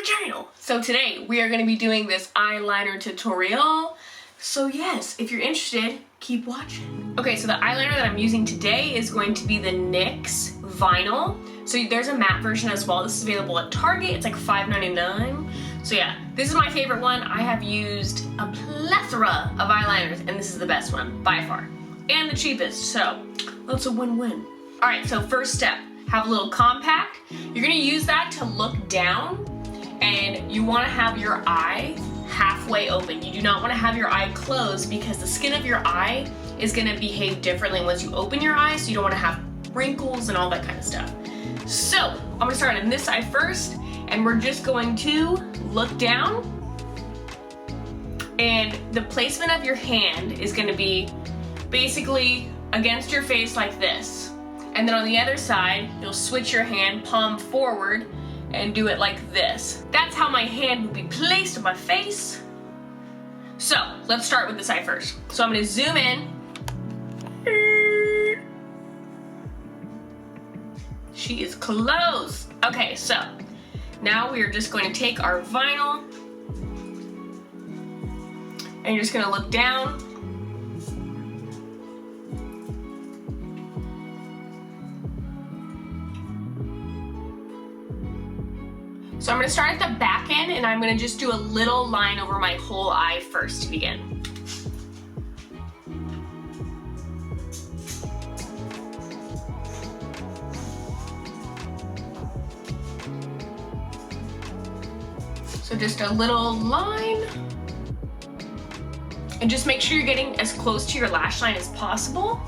channel. So today we are going to be doing this eyeliner tutorial. So yes, if you're interested, keep watching. Okay, so the eyeliner that I'm using today is going to be the NYX Vinyl. So there's a matte version as well. This is available at Target. It's like $5.99. So yeah, this is my favorite one. I have used a plethora of eyeliners and this is the best one by far. And the cheapest, so that's a win-win. All right, so first step, have a little compact. You're gonna use that to look down and you wanna have your eye halfway open. You do not wanna have your eye closed because the skin of your eye is gonna behave differently once you open your eye, so you don't wanna have wrinkles and all that kind of stuff. So, I'm gonna start on this side first and we're just going to look down, and the placement of your hand is gonna be basically against your face like this. And then on the other side, you'll switch your hand palm forward and do it like this. That's how my hand will be placed on my face. So let's start with this eye first. So I'm gonna zoom in. She is close. Okay, so now we are just going to take our vinyl and you're just gonna look down. So I'm gonna start at the back end and I'm gonna just do a little line over my whole eye first to begin. So just a little line. And just make sure you're getting as close to your lash line as possible.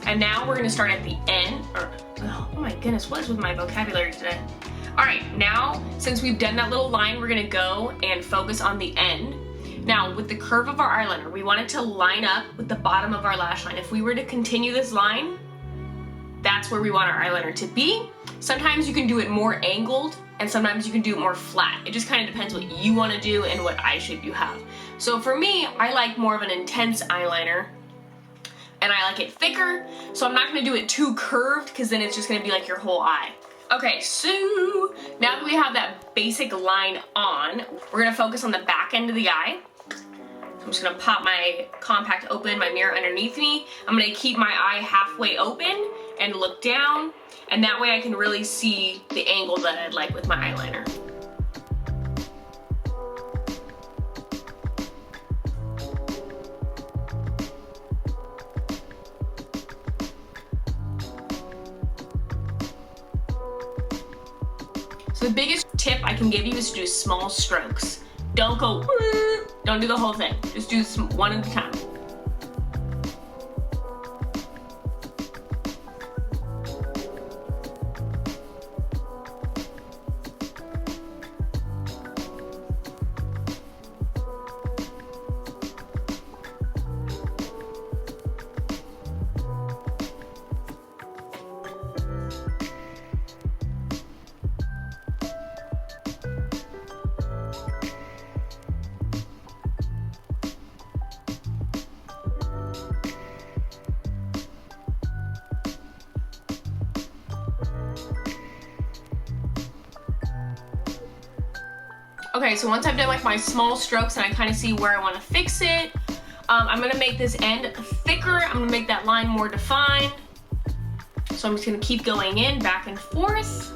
And now we're gonna start at the end, oh my goodness, what is with my vocabulary today? All right, now, since we've done that little line, we're gonna go and focus on the end. Now, with the curve of our eyeliner, we want it to line up with the bottom of our lash line. If we were to continue this line, that's where we want our eyeliner to be. Sometimes you can do it more angled, and sometimes you can do it more flat. It just kind of depends what you wanna do and what eye shape you have. So for me, I like more of an intense eyeliner, and I like it thicker, so I'm not gonna do it too curved, because then it's just gonna be like your whole eye. Okay, so now that we have that basic line on, we're gonna focus on the back end of the eye. So I'm just gonna pop my compact open, my mirror underneath me. I'm gonna keep my eye halfway open and look down, and that way I can really see the angle that I'd like with my eyeliner. So the biggest tip I can give you is to do small strokes. Don't go, don't do the whole thing. Just do one at a time. Okay, so once I've done like my small strokes and I kind of see where I want to fix it, I'm gonna make this end thicker. I'm gonna make that line more defined. So I'm just gonna keep going in, back and forth.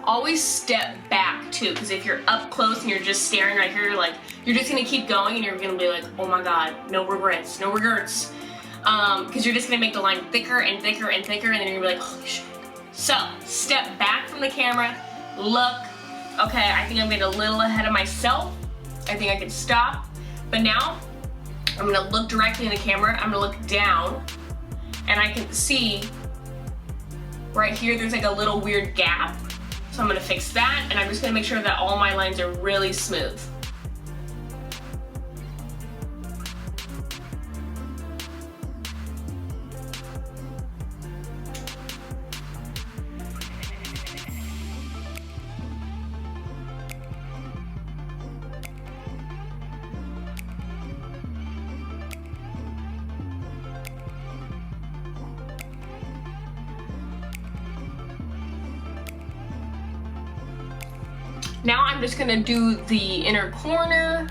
Always step back too, because if you're up close and you're just staring right here, you're just gonna keep going and you're gonna be like, oh my god, no regrets, no regrets. Because you're just gonna make the line thicker and thicker and thicker, and then you're gonna be like, holy shit. So, step back from the camera, look. Okay, I think I'm getting a little ahead of myself. I think I can stop. But now, I'm gonna look directly in the camera, I'm gonna look down, and I can see right here there's like a little weird gap. So I'm gonna fix that, and I'm just gonna make sure that all my lines are really smooth. Now I'm just gonna do the inner corner.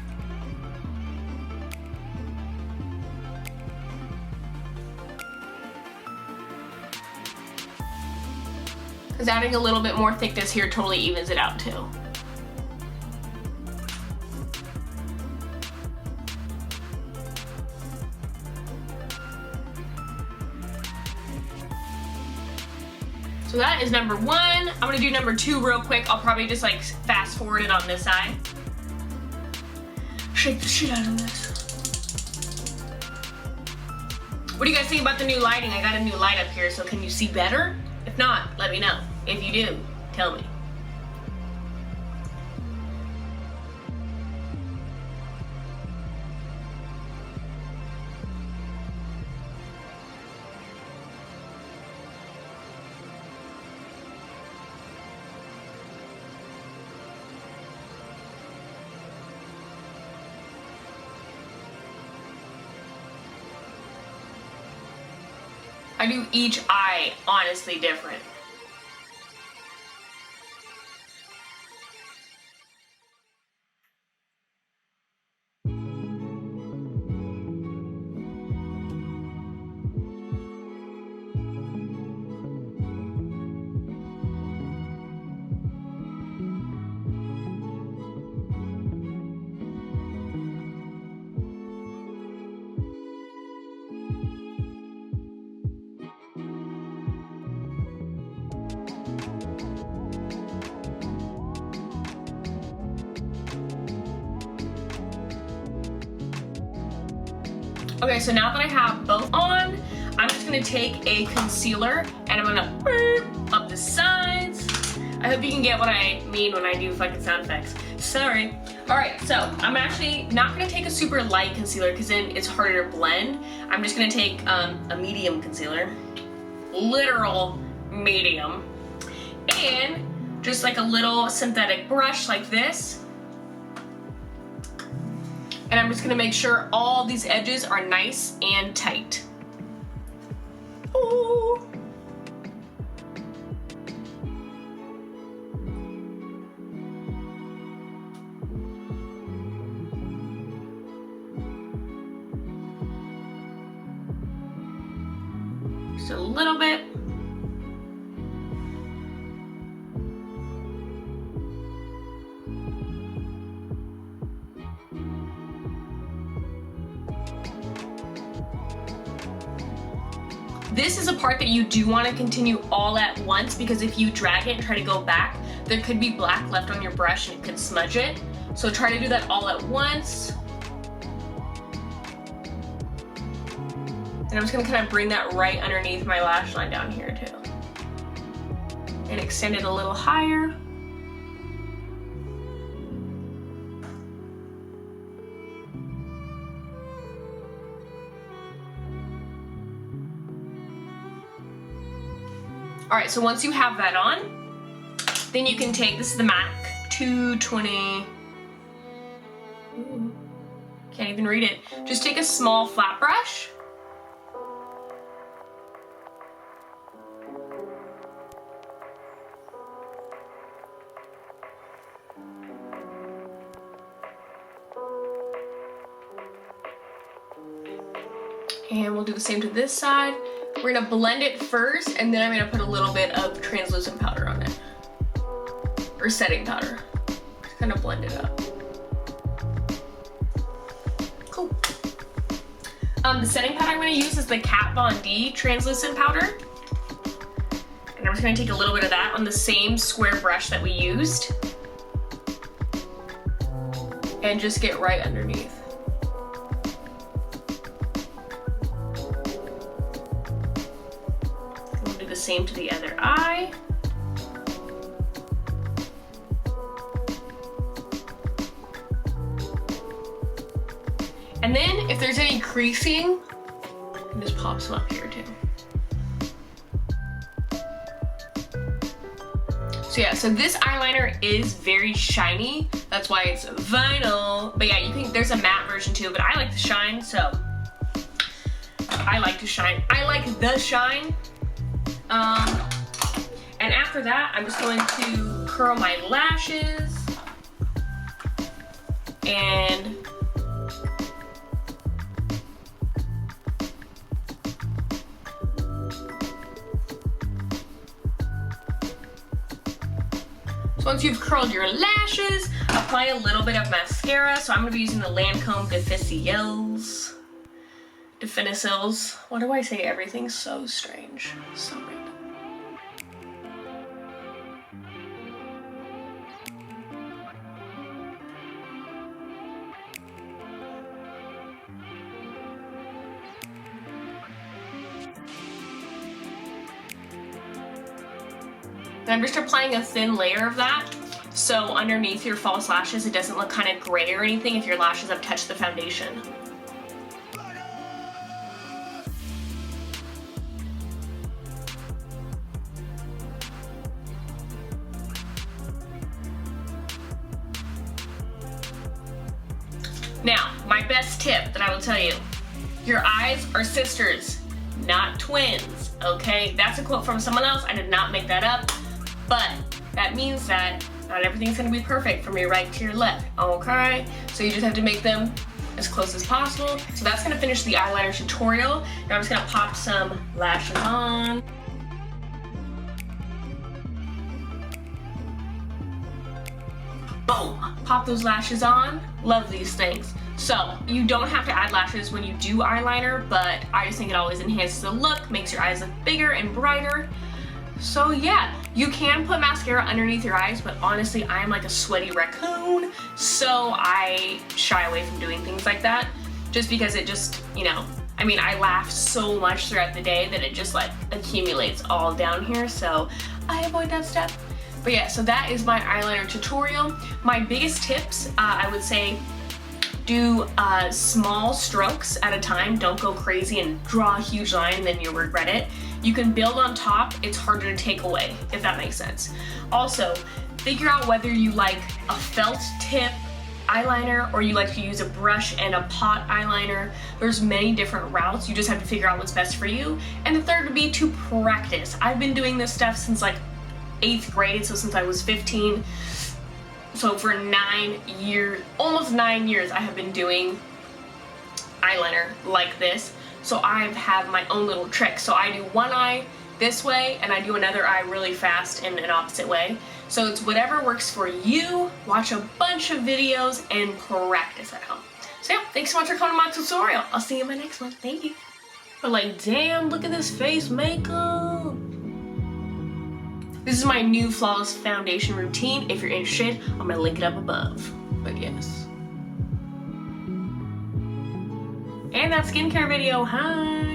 Because adding a little bit more thickness here totally evens it out too. So that is number one. I'm gonna do number two real quick. I'll probably just like fast forward it on this side. Shake the shit out of this. What do you guys think about the new lighting? I got a new light up here, so can you see better? If not, let me know. If you do, tell me. I do each eye honestly different. Okay, so now that I have both on, I'm just gonna take a concealer and I'm gonna up the sides. I hope you can get what I mean when I do fucking sound effects. Sorry. All right, so I'm actually not gonna take a super light concealer because then it's harder to blend. I'm just gonna take a medium concealer, literal medium, and just like a little synthetic brush like this. And I'm just gonna make sure all these edges are nice and tight. Ooh. Just a little bit. This is a part that you do want to continue all at once because if you drag it and try to go back, there could be black left on your brush and it could smudge it. So try to do that all at once. And I'm just gonna kind of bring that right underneath my lash line down here too. And extend it a little higher. All right, so once you have that on, then you can take, this is the MAC 220, ooh, can't even read it. Just take a small flat brush. And we'll do the same to this side. We're gonna blend it first, and then I'm gonna put a little bit of translucent powder on it. Or setting powder. Just kind of blend it up. Cool. The setting powder I'm gonna use is the Kat Von D translucent powder. And I'm just gonna take a little bit of that on the same square brush that we used. And just get right underneath. Same to the other eye. And then if there's any creasing, I can just pop some up here too. So yeah, so this eyeliner is very shiny. That's why it's vinyl. But yeah, you can, there's a matte version too, but I like the shine, so I like to shine. I like the shine. And after that, I'm just going to curl my lashes. And so once you've curled your lashes, apply a little bit of mascara. So I'm gonna be using the Lancome Difficils. Why do I say everything so strange? So random. And I'm just applying a thin layer of that, so underneath your false lashes it doesn't look kind of gray or anything if your lashes have touched the foundation. Now, my best tip that I will tell you, your eyes are sisters, not twins, okay? That's a quote from someone else, I did not make that up. But that means that not everything's gonna be perfect from your right to your left, okay? So you just have to make them as close as possible. So that's gonna finish the eyeliner tutorial. Now I'm just gonna pop some lashes on. Boom, pop those lashes on. Love these things. So you don't have to add lashes when you do eyeliner, but I just think it always enhances the look, makes your eyes look bigger and brighter. So yeah, you can put mascara underneath your eyes, but honestly, I'm like a sweaty raccoon, so I shy away from doing things like that, just because it just, you know, I mean, I laugh so much throughout the day that it just like accumulates all down here, so I avoid that step. But yeah, so that is my eyeliner tutorial. My biggest tips, I would say, do small strokes at a time. Don't go crazy and draw a huge line, then you'll regret it. You can build on top, it's harder to take away, if that makes sense. Also, figure out whether you like a felt tip eyeliner or you like to use a brush and a pot eyeliner. There's many different routes, you just have to figure out what's best for you. And the third would be to practice. I've been doing this stuff since like 8th grade, so since I was 15. So for 9 years, almost 9 years, I have been doing eyeliner like this. So I have my own little trick. So I do one eye this way and I do another eye really fast in an opposite way. So it's whatever works for you. Watch a bunch of videos and practice at home. So yeah, thanks so much for coming to my tutorial. I'll see you in my next one. Thank you. But like, damn, look at this face makeup. This is my new Flawless Foundation routine. If you're interested, I'm gonna link it up above. But yes. And that skincare video, hi!